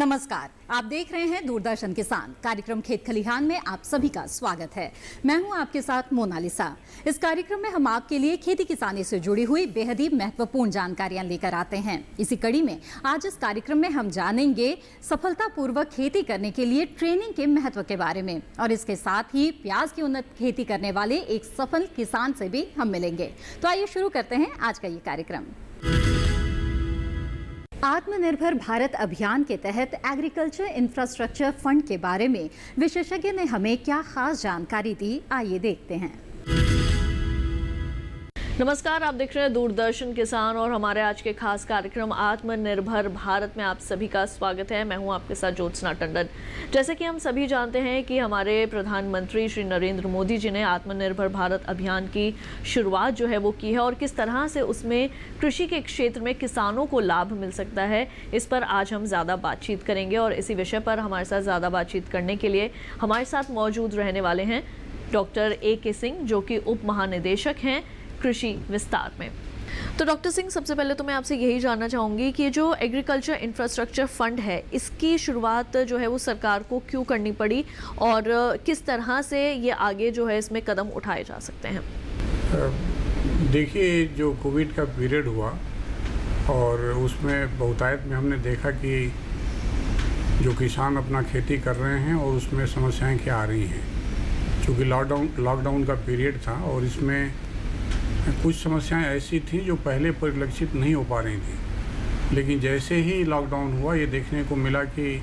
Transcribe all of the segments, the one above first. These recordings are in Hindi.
नमस्कार, आप देख रहे हैं दूरदर्शन किसान। कार्यक्रम खेत खलिहान में आप सभी का स्वागत है। मैं हूं आपके साथ मोनालिसा। इस कार्यक्रम में हम आपके लिए खेती किसानी से जुड़ी हुई बेहद ही महत्वपूर्ण जानकारियां लेकर आते हैं। इसी कड़ी में आज इस कार्यक्रम में हम जानेंगे सफलतापूर्वक खेती करने के लिए ट्रेनिंग के महत्व के बारे में, और इसके साथ ही प्याज की उन्नत खेती करने वाले एक सफल किसान से भी हम मिलेंगे। तो आइए शुरू करते हैं आज का ये कार्यक्रम। आत्मनिर्भर भारत अभियान के तहत एग्रीकल्चर इंफ्रास्ट्रक्चर फंड के बारे में विशेषज्ञ ने हमें क्या खास जानकारी दी, आइए देखते हैं। नमस्कार, आप देख रहे हैं दूरदर्शन किसान और हमारे आज के खास कार्यक्रम आत्मनिर्भर भारत में आप सभी का स्वागत है। मैं हूं आपके साथ ज्योत्सना टंडन। जैसे कि हम सभी जानते हैं कि हमारे प्रधानमंत्री श्री नरेंद्र मोदी जी ने आत्मनिर्भर भारत अभियान की शुरुआत जो है वो की है, और किस तरह से उसमें कृषि के क्षेत्र में किसानों को लाभ मिल सकता है, इस पर आज हम ज़्यादा बातचीत करेंगे। और इसी विषय पर हमारे साथ ज़्यादा बातचीत करने के लिए हमारे साथ मौजूद रहने वाले हैं डॉक्टर A.K. सिंह, जो कि उप महानिदेशक हैं कृषि विस्तार में। तो डॉक्टर सिंह, सबसे पहले तो मैं आपसे यही जानना चाहूँगी कि जो एग्रीकल्चर इंफ्रास्ट्रक्चर फंड है, इसकी शुरुआत जो है वो सरकार को क्यों करनी पड़ी और किस तरह से ये आगे जो है इसमें कदम उठाए जा सकते हैं? देखिए, जो कोविड का पीरियड हुआ और उसमें बहुतायत में हमने देखा कि जो किसान अपना खेती कर रहे हैं और उसमें समस्याएं क्या आ रही हैं। चूँकि लॉकडाउन का पीरियड था और इसमें कुछ समस्याएं ऐसी थी जो पहले परिलक्षित नहीं हो पा रही थी, लेकिन जैसे ही लॉकडाउन हुआ ये देखने को मिला कि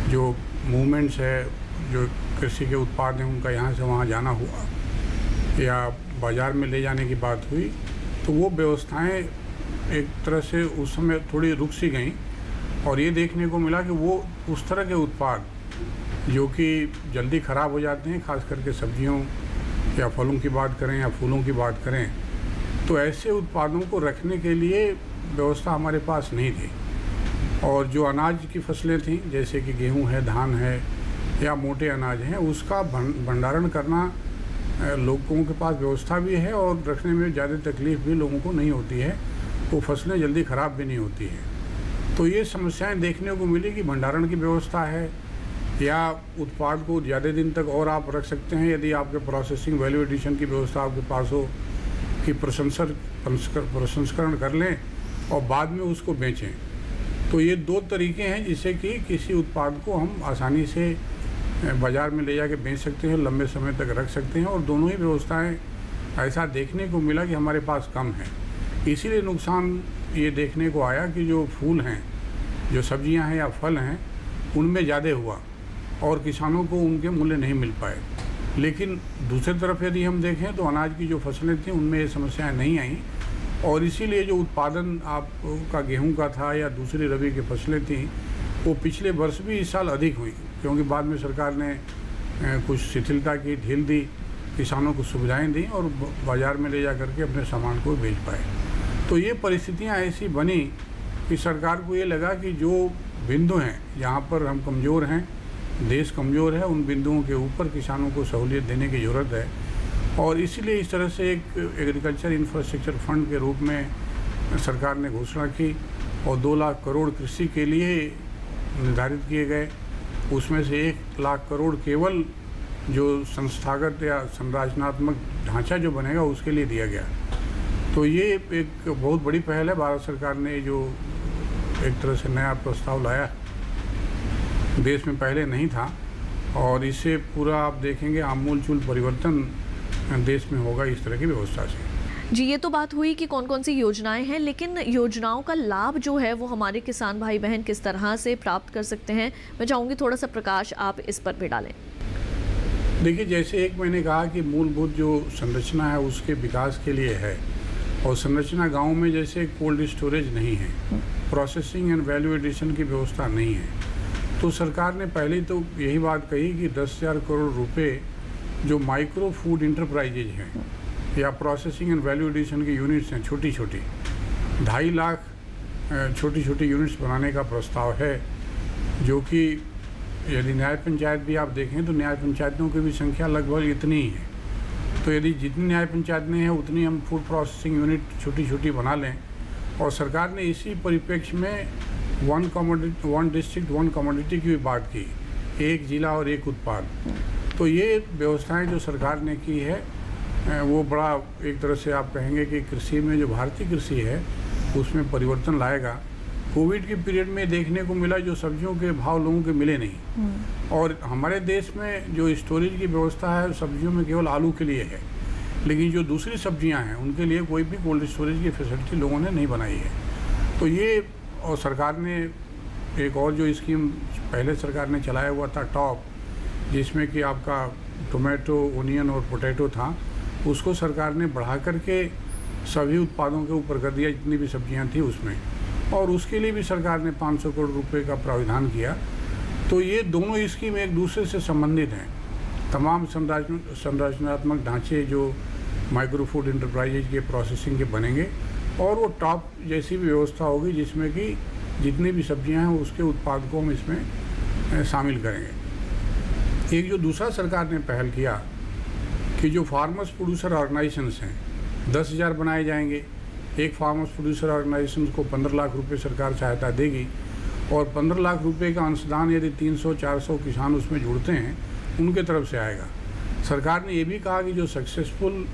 जो मूवमेंट्स है, जो कृषि के उत्पाद हैं, उनका यहाँ से वहाँ जाना हुआ या बाज़ार में ले जाने की बात हुई, तो वो व्यवस्थाएं एक तरह से उस समय थोड़ी रुक सी गई। और ये देखने को मिला कि वो उस तरह के उत्पाद जो कि जल्दी ख़राब हो जाते हैं, ख़ास करके सब्जियों या फलों की बात करें या फूलों की बात करें, तो ऐसे उत्पादों को रखने के लिए व्यवस्था हमारे पास नहीं थी। और जो अनाज की फसलें थीं, जैसे कि गेहूं है, धान है या मोटे अनाज हैं, उसका भंडारण करना लोगों के पास व्यवस्था भी है और रखने में ज़्यादा तकलीफ़ भी लोगों को नहीं होती है, वो फसलें जल्दी ख़राब भी नहीं होती हैं। तो ये समस्याएँ देखने को मिली कि भंडारण की व्यवस्था है या उत्पाद को ज़्यादा दिन तक और आप रख सकते हैं यदि आपके प्रोसेसिंग वैल्यू एडिशन की व्यवस्था आपके पास हो कि प्रसंस्करण कर लें और बाद में उसको बेचें। तो ये दो तरीके हैं जिससे कि किसी उत्पाद को हम आसानी से बाज़ार में ले जाके बेच सकते हैं, लंबे समय तक रख सकते हैं, और दोनों ही व्यवस्थाएं ऐसा देखने को मिला कि हमारे पास कम है। इसीलिए नुकसान ये देखने को आया कि जो फूल हैं, जो सब्जियां हैं या फल हैं, उनमें ज़्यादा हुआ और किसानों को उनके मूल्य नहीं मिल पाए। लेकिन दूसरी तरफ यदि हम देखें तो अनाज की जो फसलें थीं उनमें ये समस्याएं नहीं आईं, और इसीलिए जो उत्पादन आपका गेहूं का था या दूसरी रबी की फसलें थीं, वो पिछले वर्ष भी इस साल अधिक हुई, क्योंकि बाद में सरकार ने कुछ शिथिलता की ढील दी, किसानों को सुविधाएँ दी और बाज़ार में ले जा करके अपने सामान को बेच पाए। तो ये परिस्थितियाँ ऐसी बनी कि सरकार को ये लगा कि जो बिंदु हैं जहाँ पर हम कमज़ोर हैं, देश कमज़ोर है, उन बिंदुओं के ऊपर किसानों को सहूलियत देने की ज़रूरत है। और इसलिए इस तरह से एक एग्रीकल्चर इंफ्रास्ट्रक्चर फंड के रूप में सरकार ने घोषणा की और 2 लाख करोड़ कृषि के लिए निर्धारित किए गए। उसमें से 1 लाख करोड़ केवल जो संस्थागत या संरचनात्मक ढांचा जो बनेगा उसके लिए दिया गया। तो ये एक बहुत बड़ी पहल है। भारत सरकार ने जो एक तरह से नया प्रस्ताव लाया, देश में पहले नहीं था, और इससे पूरा आप देखेंगे आमूलचूल परिवर्तन देश में होगा इस तरह की व्यवस्था से। जी, ये तो बात हुई कि कौन कौन सी योजनाएं हैं, लेकिन योजनाओं का लाभ जो है वो हमारे किसान भाई बहन किस तरह से प्राप्त कर सकते हैं, मैं चाहूँगी थोड़ा सा प्रकाश आप इस पर भी डालें। देखिए, जैसे एक मैंने कहा कि मूलभूत जो संरचना है उसके विकास के लिए है, और संरचना गाँव में जैसे कोल्ड स्टोरेज नहीं है, प्रोसेसिंग एंड वैल्यू एडिशन की व्यवस्था नहीं है, तो सरकार ने पहले तो यही बात कही कि 10,000 करोड़ रुपए जो माइक्रो फूड इंटरप्राइजेज हैं या प्रोसेसिंग एंड वैल्यू एडिशन की यूनिट्स हैं, छोटी छोटी 2.5 लाख छोटी छोटी यूनिट्स बनाने का प्रस्ताव है, जो कि यदि न्याय पंचायत भी आप देखें तो न्याय पंचायतों की भी संख्या लगभग इतनी ही है। तो यदि जितनी न्याय पंचायतें हैं उतनी हम फूड प्रोसेसिंग यूनिट छोटी छोटी बना लें, और सरकार ने इसी परिप्रेक्ष्य में वन डिस्ट्रिक्ट वन कमोडिटी की भी बात की, एक जिला और एक उत्पाद। तो ये व्यवस्थाएं जो सरकार ने की है वो बड़ा एक तरह से आप कहेंगे कि कृषि में जो भारतीय कृषि है उसमें परिवर्तन लाएगा। कोविड के पीरियड में देखने को मिला जो सब्जियों के भाव लोगों के मिले नहीं, और हमारे देश में जो स्टोरेज की व्यवस्था है सब्जियों में केवल आलू के लिए है, लेकिन जो दूसरी सब्जियां हैं उनके लिए कोई भी कोल्ड स्टोरेज की फैसिलिटी लोगों ने नहीं बनाई है। तो ये, और सरकार ने एक और जो स्कीम पहले सरकार ने चलाया हुआ था टॉप, जिसमें कि आपका टोमेटो, ओनियन और पोटैटो था, उसको सरकार ने बढ़ा करके सभी उत्पादों के ऊपर कर दिया जितनी भी सब्जियां थी उसमें, और उसके लिए भी सरकार ने 500 करोड़ रुपए का प्रावधान किया। तो ये दोनों स्कीम एक दूसरे से संबंधित हैं। तमाम संरचनात्मक ढांचे जो माइक्रो फूड इंटरप्राइजेज के प्रोसेसिंग के बनेंगे, और वो टॉप जैसी भी व्यवस्था होगी जिसमें कि जितनी भी सब्जियां हैं उसके उत्पाद को हम इसमें शामिल करेंगे। एक जो दूसरा सरकार ने पहल किया कि जो फार्मर्स प्रोड्यूसर ऑर्गेनाइजेशंस हैं 10,000 बनाए जाएंगे। एक फार्मर्स प्रोड्यूसर ऑर्गेनाइजेशन को 15 लाख रुपए सरकार सहायता देगी, और 15 लाख रुपए का अंशदान यदि 300-400 किसान उसमें जुड़ते हैं उनके तरफ से आएगा। सरकार ने ये भी कहा कि जो सक्सेसफुल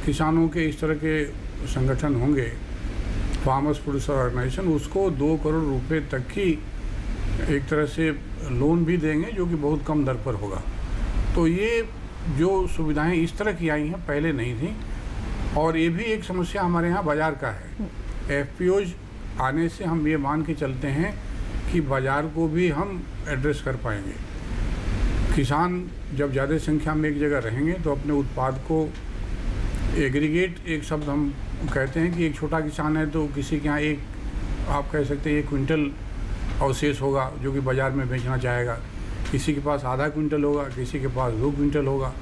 किसानों के इस तरह के संगठन होंगे फार्मर्स प्रोड्यूसर ऑर्गेनाइजेशन, उसको 2 करोड़ रुपए तक की एक तरह से लोन भी देंगे जो कि बहुत कम दर पर होगा। तो ये जो सुविधाएं इस तरह की आई हैं पहले नहीं थी। और ये भी एक समस्या हमारे यहाँ बाज़ार का है। एफपीओज आने से हम ये मान के चलते हैं कि बाज़ार को भी हम एड्रेस कर पाएंगे। किसान जब ज़्यादा संख्या में एक जगह रहेंगे तो अपने उत्पाद को एग्रीगेट, एक शब्द हम कहते हैं कि एक छोटा किसान है तो किसी के यहाँ एक, आप कह सकते हैं 1 क्विंटल अवशेष होगा जो कि बाज़ार में बेचना चाहेगा, किसी के पास आधा क्विंटल होगा, किसी के पास 2 क्विंटल होगा,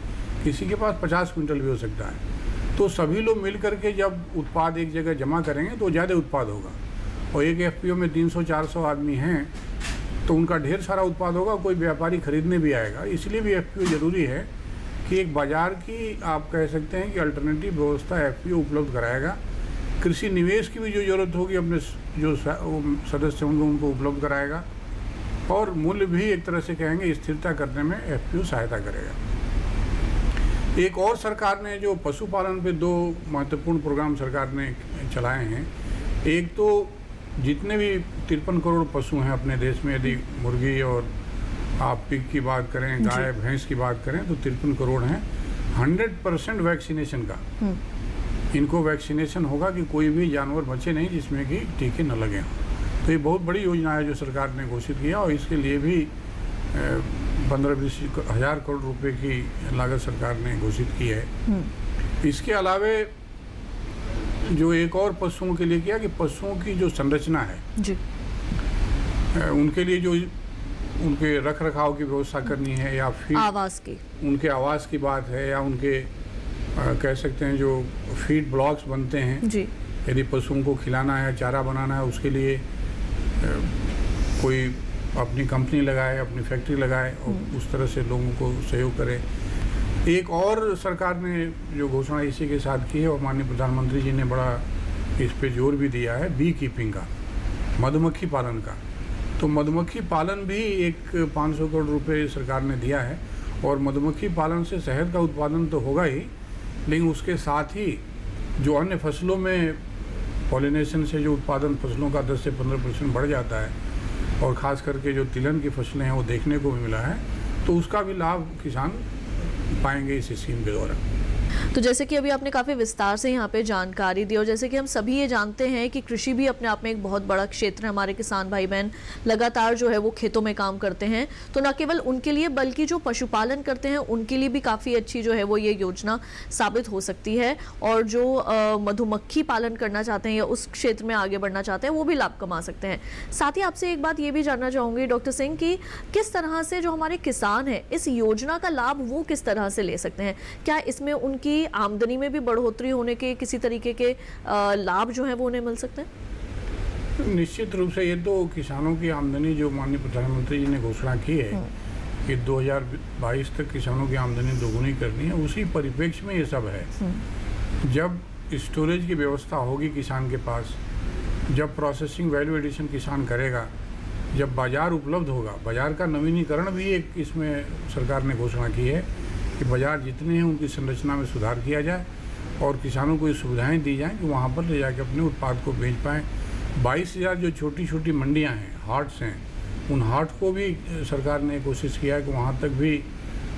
किसी के पास 50 क्विंटल भी हो सकता है। तो सभी लोग मिल करके जब उत्पाद एक जगह जमा करेंगे तो ज़्यादा उत्पाद होगा। और एक एफपीओ में 300-400 आदमी हैं तो उनका ढेर सारा उत्पाद होगा, कोई व्यापारी खरीदने भी आएगा। इसलिए भी एफपीओ ज़रूरी है कि एक बाज़ार की, आप कह सकते हैं कि अल्टरनेटिव व्यवस्था एफपीओ उपलब्ध कराएगा। कृषि निवेश की भी जो ज़रूरत होगी अपने जो सदस्य होंगे उनको उपलब्ध कराएगा, और मूल्य भी एक तरह से कहेंगे स्थिरता करने में एफपीओ सहायता करेगा। एक और सरकार ने जो पशुपालन पे 2 महत्वपूर्ण प्रोग्राम सरकार ने चलाए हैं। एक तो जितने भी 53 करोड़ पशु हैं अपने देश में, यदि मुर्गी और आप पिग की बात करें, गाय भैंस की बात करें तो 53 करोड़ हैं। 100% वैक्सीनेशन का इनको वैक्सीनेशन होगा कि कोई भी जानवर बचे नहीं जिसमें कि टीके न लगे हों। तो ये बहुत बड़ी योजना है जो सरकार ने घोषित किया, और इसके लिए भी 15-20 हज़ार करोड़ रुपए की लागत सरकार ने घोषित की है। इसके अलावे जो एक और पशुओं के लिए किया कि पशुओं की जो संरचना है जी, उनके लिए जो उनके रख रखाव की व्यवस्था करनी है, या फिर आवास की, उनके आवास की बात है, या उनके कह सकते हैं जो फीड ब्लॉक्स बनते हैं जी, यदि पशुओं को खिलाना है, चारा बनाना है, उसके लिए कोई अपनी कंपनी लगाए, अपनी फैक्ट्री लगाए और उस तरह से लोगों को सहयोग करे। एक और सरकार ने जो घोषणा इसी के साथ की है और माननीय प्रधानमंत्री जी ने बड़ा इस पे जोर भी दिया है, बी कीपिंग का, मधुमक्खी पालन का। तो मधुमक्खी पालन भी एक 500 करोड़ रुपए सरकार ने दिया है, और मधुमक्खी पालन से शहद का उत्पादन तो होगा ही, लेकिन उसके साथ ही जो अन्य फसलों में पॉलिनेशन से जो उत्पादन फसलों का 10 से 15% बढ़ जाता है, और ख़ास करके जो तिलहन की फसलें हैं वो देखने को भी मिला है, तो उसका भी लाभ किसान पाएंगे इस स्कीम के द्वारा। तो जैसे कि अभी आपने काफ़ी विस्तार से यहाँ पे जानकारी दी, और जैसे कि हम सभी ये जानते हैं कि कृषि भी अपने आप में एक बहुत बड़ा क्षेत्र है। हमारे किसान भाई बहन लगातार जो है वो खेतों में काम करते हैं, तो न केवल उनके लिए बल्कि जो पशुपालन करते हैं उनके लिए भी काफ़ी अच्छी जो है वो ये योजना साबित हो सकती है। और जो मधुमक्खी पालन करना चाहते हैं या उस क्षेत्र में आगे बढ़ना चाहते हैं वो भी लाभ कमा सकते हैं। साथ ही आपसे एक बात ये भी जानना चाहूँगी डॉक्टर सिंह कि किस तरह से जो हमारे किसान हैं इस योजना का लाभ वो किस तरह से ले सकते हैं? क्या इसमें उनकी आमदनी में भी बढ़ोतरी होने के किसी तरीके के लाभ जो है वो उन्हें मिल सकते हैं? निश्चित रूप से ये तो किसानों की आमदनी जो माननीय प्रधानमंत्री जी ने घोषणा की है कि 2022 तक किसानों की आमदनी दोगुनी करनी है, उसी परिप्रेक्ष्य में ये सब है। जब स्टोरेज की व्यवस्था होगी किसान के पास, जब प्रोसेसिंग वैल्यू एडिशन किसान करेगा, जब बाज़ार उपलब्ध होगा, बाज़ार का नवीनीकरण भी एक इसमें सरकार ने घोषणा की है कि बाज़ार जितने हैं उनकी संरचना में सुधार किया जाए और किसानों को ये सुविधाएँ दी जाएँ कि वहाँ पर ले जाके अपने उत्पाद को बेच पाएँ। 22,000 जो छोटी छोटी मंडियाँ हैं, हाट्स हैं, उन हाट को भी सरकार ने कोशिश किया है कि वहाँ तक भी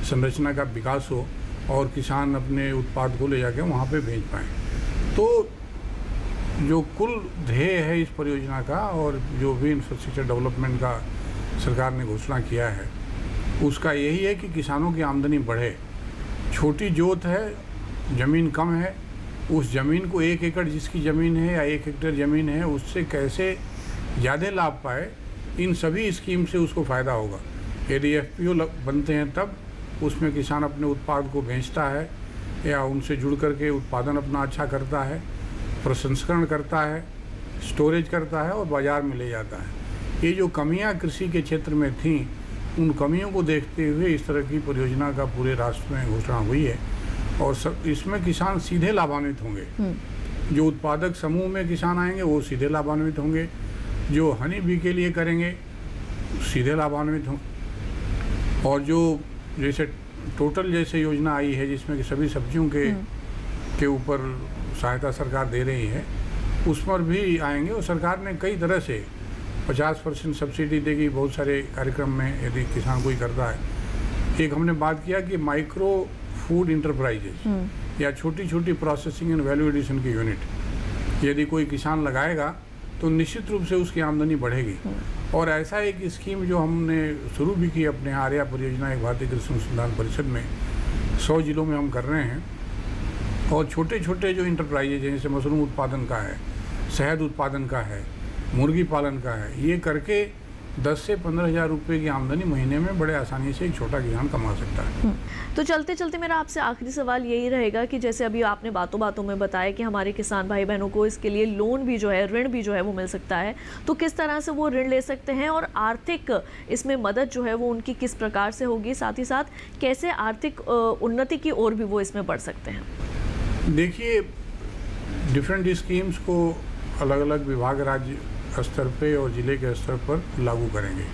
संरचना का विकास हो और किसान अपने उत्पाद को ले जाके वहाँ पे बेच पाएँ। तो जो कुल ध्येय है इस परियोजना का और जो भी इंफ्रास्ट्रक्चर डेवलपमेंट का सरकार ने घोषणा किया है, उसका यही है कि किसानों की आमदनी बढ़े। छोटी जोत है, ज़मीन कम है, उस ज़मीन को 1 एकड़ जिसकी ज़मीन है या 1 हेक्टेयर ज़मीन है, उससे कैसे ज़्यादा लाभ पाए, इन सभी स्कीम से उसको फ़ायदा होगा। यदि FPO बनते हैं तब उसमें किसान अपने उत्पाद को बेचता है या उनसे जुड़ करके उत्पादन अपना अच्छा करता है, प्रसंस्करण करता है, स्टोरेज करता है और बाज़ार में ले जाता है। ये जो कमियां कृषि के क्षेत्र में थीं, उन कमियों को देखते हुए इस तरह की परियोजना का पूरे राष्ट्र में घोषणा हुई है और इसमें किसान सीधे लाभान्वित होंगे। जो उत्पादक समूह में किसान आएंगे वो सीधे लाभान्वित होंगे, जो हनी बी के लिए करेंगे सीधे लाभान्वित हों, और जो जैसे टोटल जैसे योजना आई है जिसमें कि सभी सब्जियों के ऊपर सहायता सरकार दे रही है, उस पर भी आएंगे। और सरकार ने कई तरह से 50% सब्सिडी देगी बहुत सारे कार्यक्रम में यदि किसान कोई करता है। एक हमने बात किया कि माइक्रो फूड इंटरप्राइजेज या छोटी छोटी प्रोसेसिंग एंड वैल्यू एडिशन की यूनिट यदि कोई किसान लगाएगा तो निश्चित रूप से उसकी आमदनी बढ़ेगी। और ऐसा एक स्कीम जो हमने शुरू भी की अपने आर्या परियोजना एक भारतीय कृषि अनुसंधान परिषद में 100 जिलों में हम कर रहे हैं। और छोटे छोटे जो इंटरप्राइजेज हैं, जैसे मशरूम उत्पादन का है, शहद उत्पादन का है, मुर्गी पालन का है, ये करके 10 से 15,000 रुपये की आमदनी महीने में बड़े आसानी से एक छोटा किसान कमा सकता है। तो चलते चलते मेरा आपसे आखिरी सवाल यही रहेगा कि जैसे अभी आपने बातों बातों में बताया कि हमारे किसान भाई बहनों को इसके लिए लोन भी जो है, ऋण भी जो है वो मिल सकता है, तो किस तरह से वो ऋण ले सकते हैं और आर्थिक इसमें मदद जो है वो उनकी किस प्रकार से होगी, साथ ही साथ कैसे आर्थिक उन्नति की ओर भी वो इसमें बढ़ सकते हैं? देखिए, डिफरेंट स्कीम्स को अलग अलग विभाग राज्य स्तर पे और ज़िले के स्तर पर लागू करेंगे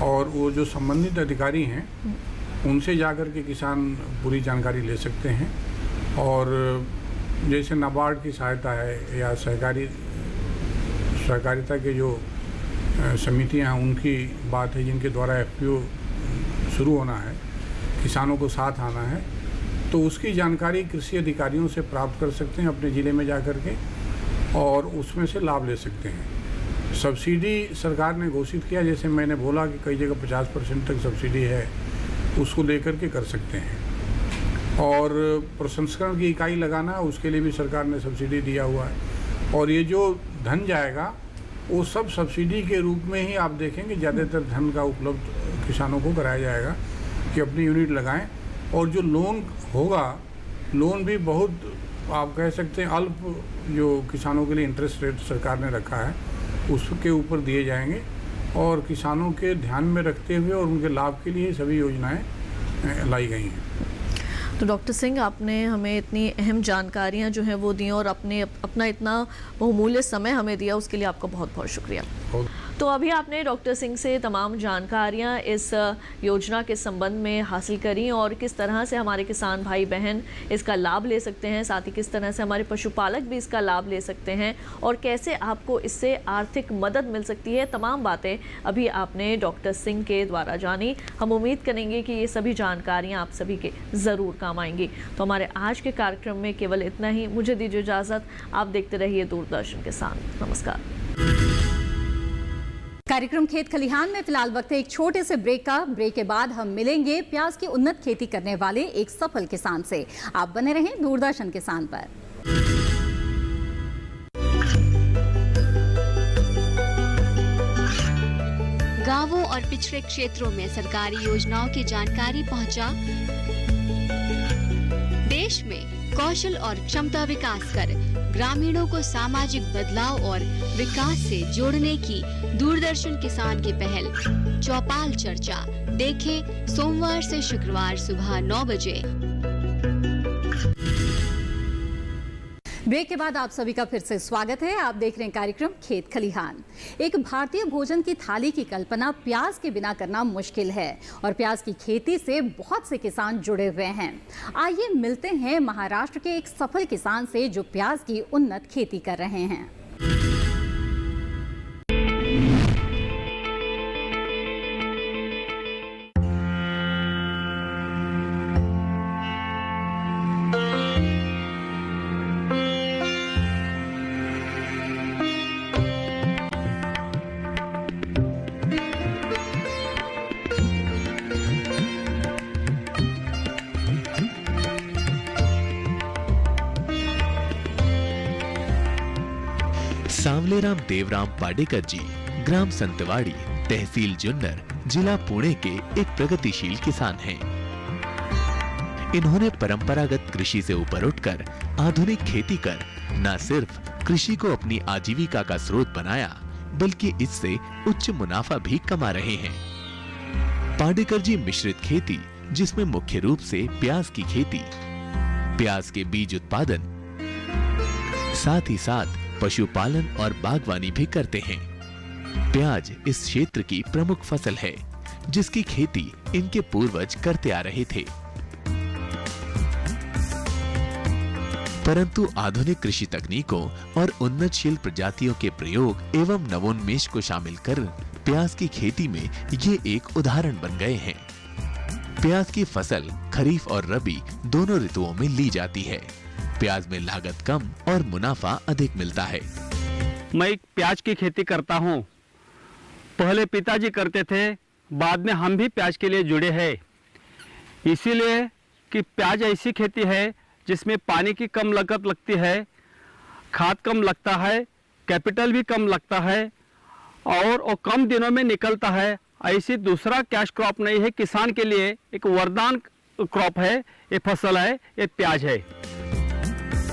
और वो जो संबंधित अधिकारी हैं उनसे जाकर के किसान पूरी जानकारी ले सकते हैं। और जैसे नाबार्ड की सहायता है या सहकारिता के जो समितियां हैं उनकी बात है जिनके द्वारा FPO शुरू होना है, किसानों को साथ आना है, तो उसकी जानकारी कृषि अधिकारियों से प्राप्त कर सकते हैं अपने ज़िले में जाकर के और उसमें से लाभ ले सकते हैं। सब्सिडी सरकार ने घोषित किया, जैसे मैंने बोला कि कई जगह 50% तक सब्सिडी है, उसको लेकर के कर सकते हैं। और प्रसंस्करण की इकाई लगाना उसके लिए भी सरकार ने सब्सिडी दिया हुआ है। और ये जो धन जाएगा वो सब सब्सिडी के रूप में ही आप देखेंगे ज़्यादातर धन का उपलब्ध किसानों को कराया जाएगा कि अपनी यूनिट लगाएं। और जो लोन होगा, लोन भी बहुत आप कह सकते हैं अल्प जो किसानों के लिए इंटरेस्ट रेट सरकार ने रखा है उसके ऊपर दिए जाएंगे और किसानों के ध्यान में रखते हुए और उनके लाभ के लिए सभी योजनाएं लाई गई हैं। तो डॉक्टर सिंह, आपने हमें इतनी अहम जानकारियां जो हैं वो दी और अपना इतना बहुमूल्य समय हमें दिया, उसके लिए आपका बहुत बहुत शुक्रिया। तो अभी आपने डॉक्टर सिंह से तमाम जानकारियां इस योजना के संबंध में हासिल करी और किस तरह से हमारे किसान भाई बहन इसका लाभ ले सकते हैं, साथ ही किस तरह से हमारे पशुपालक भी इसका लाभ ले सकते हैं और कैसे आपको इससे आर्थिक मदद मिल सकती है। तमाम बातें अभी आपने डॉक्टर सिंह के द्वारा जानी। हम उम्मीद करेंगे कि ये सभी जानकारियाँ आप सभी के ज़रूर काम आएंगी। तो हमारे आज के कार्यक्रम में केवल इतना ही। मुझे दीजिए इजाज़त। आप देखते रहिए दूरदर्शन किसान। नमस्कार। कार्यक्रम खेत खलिहान में फिलहाल वक्त है एक छोटे से ब्रेक का। ब्रेक के बाद हम मिलेंगे प्याज की उन्नत खेती करने वाले एक सफल किसान से। आप बने रहें दूरदर्शन किसान पर। गांवों और पिछड़े क्षेत्रों में सरकारी योजनाओं की जानकारी पहुंचा। देश में कौशल और क्षमता विकास कर ग्रामीणों को सामाजिक बदलाव और विकास से जोड़ने की दूरदर्शन किसान की पहल चौपाल चर्चा देखें सोमवार से शुक्रवार सुबह 9 बजे। ब्रेक के बाद आप सभी का फिर से स्वागत है। आप देख रहे हैं कार्यक्रम खेत खलिहान। एक भारतीय भोजन की थाली की कल्पना प्याज के बिना करना मुश्किल है और प्याज की खेती से बहुत से किसान जुड़े हुए हैं। आइए मिलते हैं महाराष्ट्र के एक सफल किसान से जो प्याज की उन्नत खेती कर रहे हैं। सांवलेराम देवराम पाडेकर जी ग्राम संतवाड़ी, तहसील जुन्नर, जिला पुणे के एक प्रगतिशील किसान हैं। इन्होंने परंपरागत कृषि से ऊपर उठकर आधुनिक खेती कर न सिर्फ कृषि को अपनी आजीविका का स्रोत बनाया, बल्कि इससे उच्च मुनाफा भी कमा रहे हैं। पाडेकर जी मिश्रित खेती, जिसमें मुख्य रूप से प्याज की खेती, प्याज के बीज उत्पादन, साथ ही साथ पशुपालन और बागवानी भी करते हैं। प्याज इस क्षेत्र की प्रमुख फसल है, जिसकी खेती इनके पूर्वज करते आ रहे थे। परंतु आधुनिक कृषि तकनीकों और उन्नतशील प्रजातियों के प्रयोग एवं नवोन्मेष को शामिल कर प्याज की खेती में ये एक उदाहरण बन गए हैं। प्याज की फसल खरीफ और रबी दोनों ऋतुओं में ली जाती है। प्याज में लागत कम और मुनाफा अधिक मिलता है। मैं प्याज की खेती करता हूँ। पहले पिताजी करते थे, बाद में हम भी प्याज के लिए जुड़े हैं। इसीलिए कि प्याज ऐसी खेती है जिसमें पानी की कम लागत लगती है, खाद कम लगता है, कैपिटल भी कम लगता है और वो कम दिनों में निकलता है। ऐसी दूसरा कैश क्रॉप नहीं है। किसान के लिए एक वरदान क्रॉप है, ये फसल है, ये प्याज है।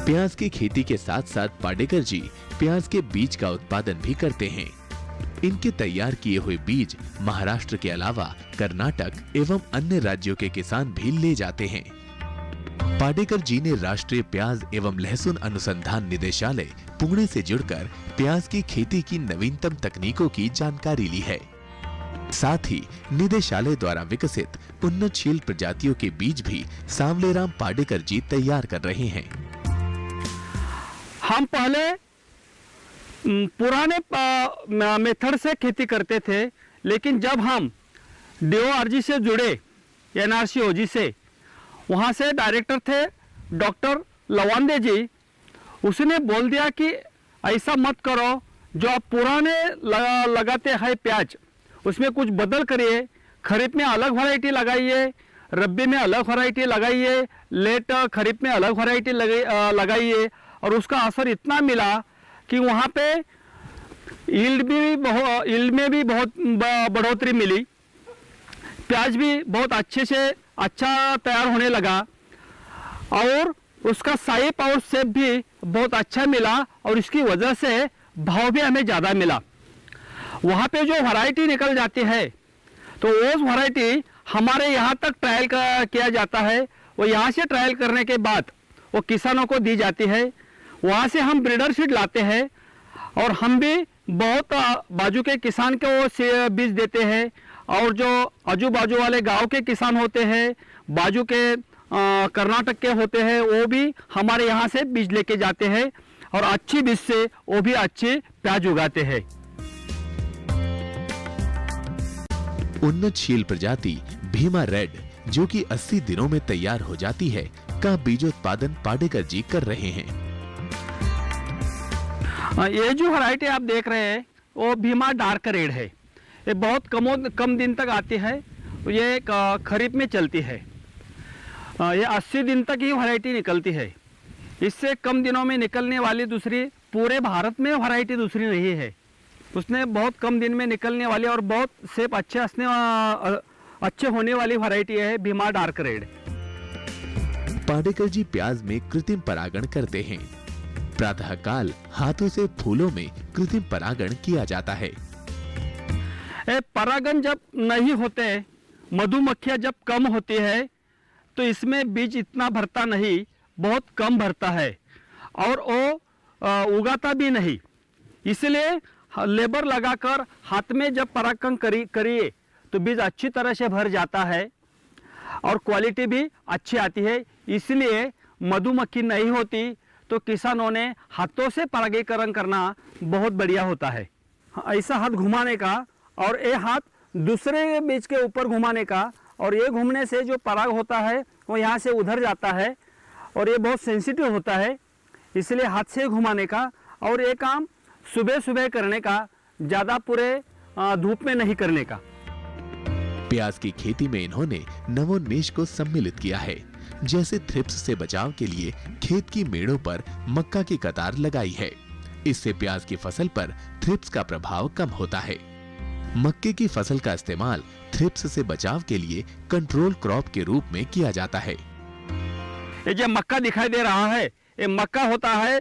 प्याज की खेती के साथ साथ पाडेकर जी प्याज के बीज का उत्पादन भी करते हैं। इनके तैयार किए हुए बीज महाराष्ट्र के अलावा कर्नाटक एवं अन्य राज्यों के किसान भी ले जाते हैं। पाडेकर जी ने राष्ट्रीय प्याज एवं लहसुन अनुसंधान निदेशालय पुणे से जुड़कर प्याज की खेती की नवीनतम तकनीकों की जानकारी ली है। साथ ही निदेशालय द्वारा विकसित उन्नतशील प्रजातियों के बीज भी सांवलेराम पाडेकर जी तैयार कर रहे हैं। हम पहले पुराने मेथड से खेती करते थे, लेकिन जब हम DORG से जुड़े, NRCOG से, वहाँ से डायरेक्टर थे डॉक्टर लवांदे जी, उसने बोल दिया कि ऐसा मत करो, जो आप पुराने लगाते हैं प्याज, उसमें कुछ बदल करिए। खरीफ में अलग वैरायटी लगाइए, रब्बी में अलग वैरायटी लगाइए, लेट खरीफ में अलग वैरायटी लगाइए। और उसका असर इतना मिला कि वहाँ पे यील्ड में भी बहुत बढ़ोतरी मिली। प्याज भी बहुत अच्छे से अच्छा तैयार होने लगा और उसका साइज और शेप भी बहुत अच्छा मिला और इसकी वजह से भाव भी हमें ज़्यादा मिला। वहाँ पे जो वैरायटी निकल जाती है तो वो वैरायटी हमारे यहाँ तक ट्रायल किया जाता है। वो यहाँ से ट्रायल करने के बाद वो किसानों को दी जाती है। वहाँ से हम ब्रीडर सीड लाते हैं और हम भी बहुत बाजू के किसान को वो बीज देते हैं। और जो आजू बाजू वाले गांव के किसान होते हैं, बाजू के कर्नाटक के होते हैं, वो भी हमारे यहाँ से बीज लेके जाते हैं और अच्छी बीज से वो भी अच्छी प्याज उगाते हैं। उन्नतशील प्रजाति भीमा रेड, जो कि 80 दिनों में तैयार हो जाती है, का बीजोत्पादन पाडेकर जी कर रहे हैं। ये जो वैरायटी आप देख रहे हैं वो भीमा डार्क रेड है। ये बहुत कम दिन तक आती है। ये खरीफ में चलती है। ये 80 दिन तक ही वैरायटी निकलती है। इससे कम दिनों में निकलने वाली दूसरी पूरे भारत में वैरायटी दूसरी नहीं है। उसने बहुत कम दिन में निकलने वाली और बहुत सेप अच्छे होने वाली वैरायटी है भीमा डार्क रेड। पाडेकर जी प्याज में कृत्रिम परागण करते हैं। प्रातःकाल हाथों से फूलों में कृत्रिम परागण किया जाता है। परागण जब नहीं होते, मधुमक्खियां जब कम होती है तो इसमें बीज इतना भरता नहीं, बहुत कम भरता है। और वो उगाता भी नहीं। इसलिए लेबर लगाकर हाथ में जब परागकण करिए तो बीज अच्छी तरह से भर जाता है और क्वालिटी भी अच्छी आती है। इसलिए मधुमक्खी नहीं होती तो किसानों ने हाथों से परागीकरण करना बहुत बढ़िया होता है। ऐसा हाथ घुमाने का और ये हाथ दूसरे बीज के ऊपर घुमाने का, और ये घूमने से जो पराग होता है वो यहाँ से उधर जाता है और ये बहुत सेंसिटिव होता है, इसलिए हाथ से घुमाने का। और ये काम सुबह सुबह करने का, ज़्यादा पूरे धूप में नहीं करने का। प्याज की खेती में इन्होंने नवोन्मेष को सम्मिलित किया है। जैसे थ्रिप्स से बचाव के लिए खेत की मेड़ों पर मक्का की कतार लगाई है। इससे प्याज की फसल पर थ्रिप्स का प्रभाव कम होता है। मक्के की फसल का इस्तेमाल थ्रिप्स से बचाव के लिए कंट्रोल क्रॉप के रूप में किया जाता है। ये जो मक्का दिखाई दे रहा है, ये मक्का होता है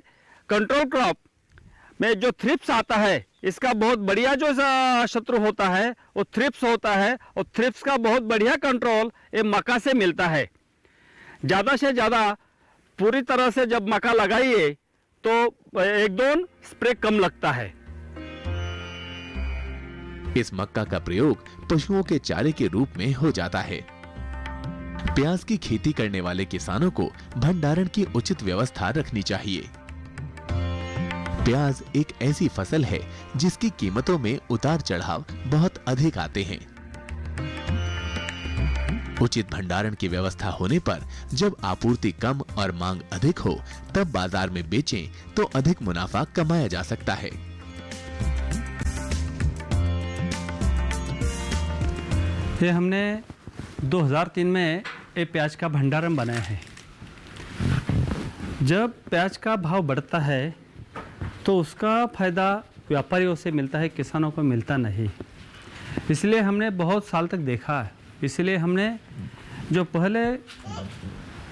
कंट्रोल क्रॉप में। जो थ्रिप्स आता है इसका बहुत बढ़िया जो शत्रु होता है वो थ्रिप्स होता है, और थ्रिप्स का बहुत बढ़िया कंट्रोल ये मक्का से मिलता है। ज़्यादा से ज़्यादा पूरी तरह से जब मक्का लगाइए तो 1-2 स्प्रे कम लगता है। इस मक्का का प्रयोग पशुओं के चारे के रूप में हो जाता है। प्याज की खेती करने वाले किसानों को भंडारण की उचित व्यवस्था रखनी चाहिए। प्याज एक ऐसी फसल है जिसकी कीमतों में उतार चढ़ाव बहुत अधिक आते हैं। उचित भंडारण की व्यवस्था होने पर जब आपूर्ति कम और मांग अधिक हो तब बाजार में बेचें तो अधिक मुनाफा कमाया जा सकता है। ये हमने 2003 में ये प्याज का भंडारण बनाया है। जब प्याज का भाव बढ़ता है तो उसका फ़ायदा व्यापारियों से मिलता है, किसानों को मिलता नहीं। इसलिए हमने बहुत साल तक देखा है। इसलिए हमने जो पहले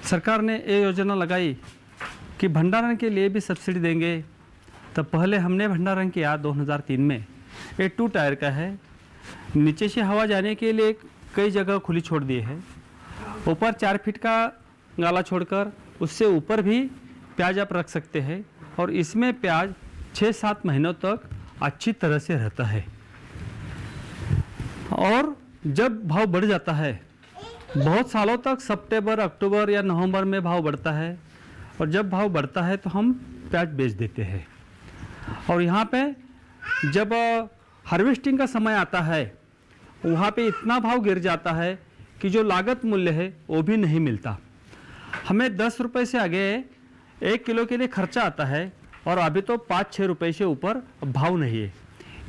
सरकार ने ये योजना लगाई कि भंडारण के लिए भी सब्सिडी देंगे, तब पहले हमने भंडारण किया 2003 में। ये 2 टायर का है, नीचे से हवा जाने के लिए कई जगह खुली छोड़ दी है। ऊपर 4 फीट का गाला छोड़कर उससे ऊपर भी प्याज आप रख सकते हैं, और इसमें प्याज 6-7 महीनों तक अच्छी तरह से रहता है। और जब भाव बढ़ जाता है, बहुत सालों तक सितंबर, अक्टूबर या नवंबर में भाव बढ़ता है, और जब भाव बढ़ता है तो हम प्याज बेच देते हैं। और यहाँ पे जब हार्वेस्टिंग का समय आता है वहाँ पे इतना भाव गिर जाता है कि जो लागत मूल्य है वो भी नहीं मिलता। हमें 10 रुपये से आगे 1 किलो के लिए खर्चा आता है, और अभी तो 5-6 रुपये से ऊपर भाव नहीं है।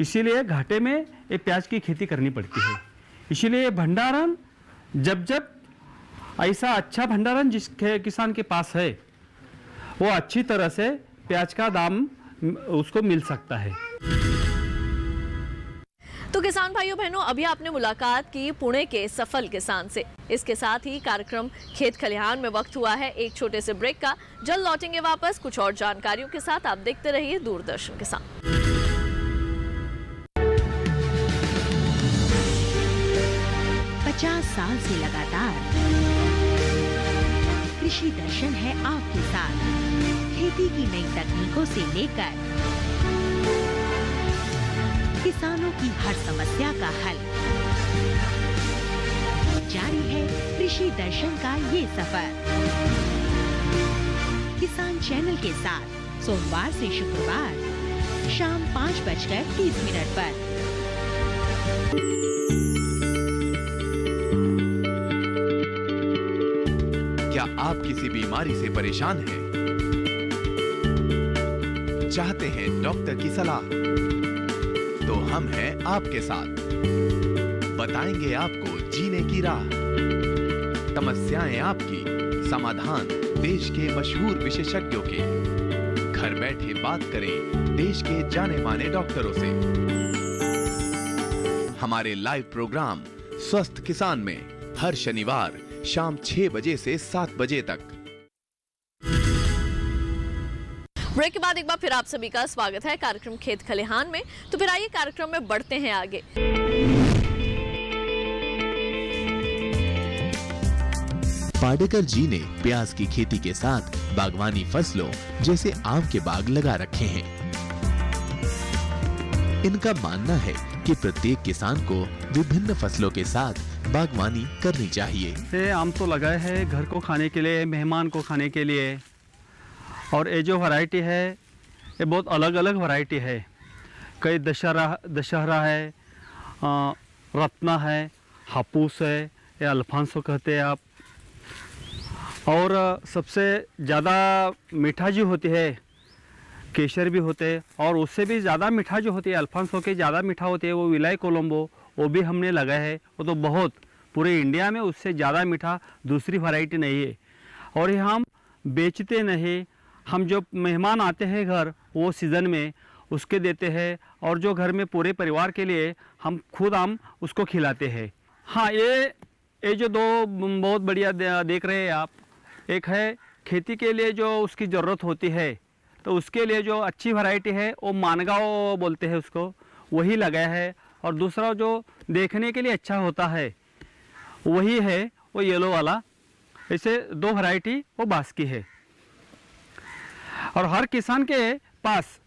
इसीलिए घाटे में ये प्याज की खेती करनी पड़ती है। इसीलिए भंडारण जब ऐसा अच्छा भंडारण जिस किसान के पास है वो अच्छी तरह से प्याज का दाम उसको मिल सकता है। तो किसान भाइयों बहनों, अभी आपने मुलाकात की पुणे के सफल किसान से। इसके साथ ही कार्यक्रम खेत खलिहान में वक्त हुआ है एक छोटे से ब्रेक का। जल्द लौटेंगे वापस कुछ और जानकारियों के साथ। आप देखते रहिए दूरदर्शन किसान। 50 साल से लगातार कृषि दर्शन है आपके साथ। खेती की नई तकनीकों से लेकर किसानों की हर समस्या का हल, जारी है कृषि दर्शन का ये सफर। किसान चैनल के साथ सोमवार से शुक्रवार शाम 5:30 पर। क्या आप किसी बीमारी से परेशान हैं? चाहते हैं डॉक्टर की सलाह? तो हम हैं आपके साथ। बताएंगे आपको जीने की राह। समस्याएं आपकी, समाधान देश के मशहूर विशेषज्ञों के। घर बैठे बात करें देश के जाने माने डॉक्टरों से। हमारे लाइव प्रोग्राम स्वस्थ किसान में हर शनिवार शाम 6 बजे से 7 बजे तक। ब्रेक के बाद एक बार फिर आप सभी का स्वागत है कार्यक्रम खेत खलिहान में। तो फिर आइए कार्यक्रम में बढ़ते हैं आगे। पाडेकर जी ने प्याज की खेती के साथ बागवानी फसलों जैसे आम के बाग लगा रखे हैं। इनका मानना है कि प्रत्येक किसान को विभिन्न फसलों के साथ बागवानी करनी चाहिए। ये आम तो लगाए हैं घर को खाने के लिए, मेहमान को खाने के लिए। और ये जो वैरायटी है ये बहुत अलग अलग वैरायटी है। कई दशहरा है, रत्ना है, हापूस है, या अल्फांसो कहते हैं आप। और सबसे ज़्यादा मीठा जो होती है केसर भी होते हैं, और उससे भी ज़्यादा मीठा जो होती है अल्फांसो के ज़्यादा मीठा होती है वो विलाई कोलंबो, वो भी हमने लगाया है। वो तो बहुत पूरे इंडिया में उससे ज़्यादा मीठा दूसरी वैरायटी नहीं है। और ये हम बेचते नहीं, हम जो मेहमान आते हैं घर वो सीज़न में उसके देते हैं, और जो घर में पूरे परिवार के लिए हम खुद आम उसको खिलाते हैं। हाँ, ये जो दो बहुत बढ़िया देख रहे हैं आप, एक है खेती के लिए जो उसकी ज़रूरत होती है, तो उसके लिए जो अच्छी वैरायटी है वो मानगांव बोलते हैं उसको, वही लगाया है। और दूसरा जो देखने के लिए अच्छा होता है वही है वो येलो वाला। ऐसे दो वैरायटी वो बांस की है। और हर किसान के पास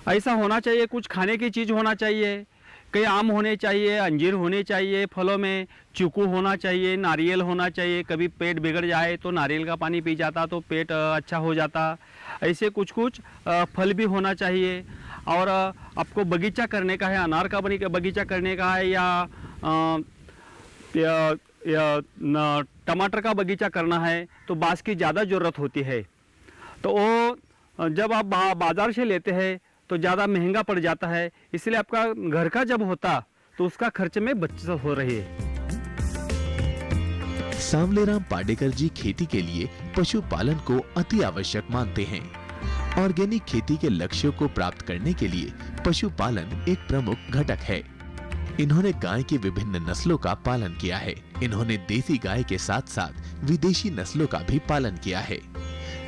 ऐसा होना चाहिए, कुछ खाने की चीज़ होना चाहिए। कई आम होने चाहिए, अंजीर होने चाहिए, फलों में चीकू होना चाहिए, नारियल होना चाहिए। कभी पेट बिगड़ जाए तो नारियल का पानी पी जाता तो पेट अच्छा हो जाता। ऐसे कुछ कुछ फल भी होना चाहिए। और आपको बगीचा करने का है, अनार का बगीचा करने का है, या टमाटर का बगीचा करना है, तो बांस की ज़्यादा ज़रूरत होती है। तो वो जब आप बाज़ार से लेते हैं तो ज़्यादा महंगा पड़ जाता है, इसलिए आपका घर का जब होता तो उसका खर्च में बचत हो रही है। सांवलेराम पाडेकर जी खेती के लिए पशुपालन को अति आवश्यक मानते हैं। ऑर्गेनिक खेती के लक्ष्यों को प्राप्त करने के लिए पशुपालन एक प्रमुख घटक है। इन्होंने गाय की विभिन्न नस्लों का पालन किया है। इन्होंने देसी गाय के साथ साथ विदेशी नस्लों का भी पालन किया है।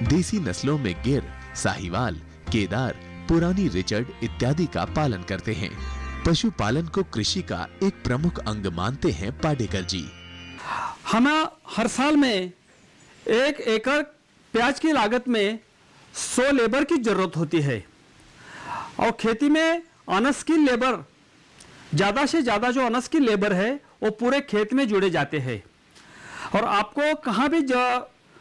देसी नस्लों में गिर, साहिवाल, केदार, पुरानी रिचर्ड इत्यादि का पालन करते हैं। पशुपालन को कृषि का एक प्रमुख अंग मानते हैं पाडेकर जी। हमें हर साल में 1 एकड़ प्याज की लागत में 100 लेबर की जरूरत होती है। और खेती में अनस्किल लेबर, ज़्यादा से ज़्यादा जो अनस्किल लेबर है वो पूरे खेत में जुड़े जाते हैं। और आपको कहाँ भी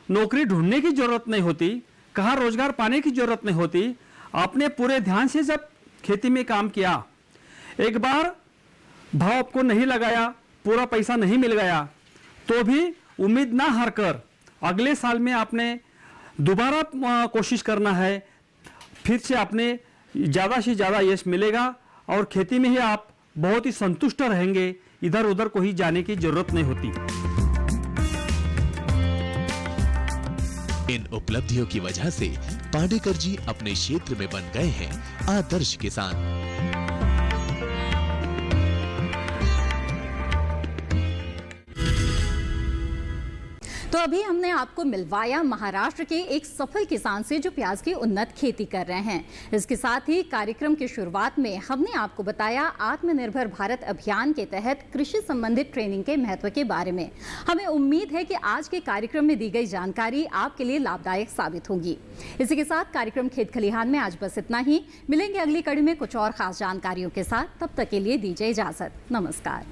नौकरी ढूंढने की ज़रूरत नहीं होती, कहाँ रोजगार पाने की ज़रूरत नहीं होती। आपने पूरे ध्यान से जब खेती में काम किया, एक बार भाव आपको नहीं लगाया, पूरा पैसा नहीं मिल गया, तो भी उम्मीद ना हार कर अगले साल में आपने दोबारा कोशिश करना है। फिर से आपने ज़्यादा से ज़्यादा यश मिलेगा और खेती में ही आप बहुत ही संतुष्ट रहेंगे। इधर उधर कोई जाने की जरूरत नहीं होती। इन उपलब्धियों की वजह से पाडेकर जी अपने क्षेत्र में बन गए हैं आदर्श किसान। तो अभी हमने आपको मिलवाया महाराष्ट्र के एक सफल किसान से जो प्याज की उन्नत खेती कर रहे हैं। इसके साथ ही कार्यक्रम की शुरुआत में हमने आपको बताया आत्मनिर्भर भारत अभियान के तहत कृषि संबंधित ट्रेनिंग के महत्व के बारे में। हमें उम्मीद है कि आज के कार्यक्रम में दी गई जानकारी आपके लिए लाभदायक साबित होगी। इसी के साथ कार्यक्रम खेत खलिहान में आज बस इतना ही। मिलेंगे अगली कड़ी में कुछ और खास जानकारियों के साथ। तब तक के लिए दीजिए इजाजत। नमस्कार।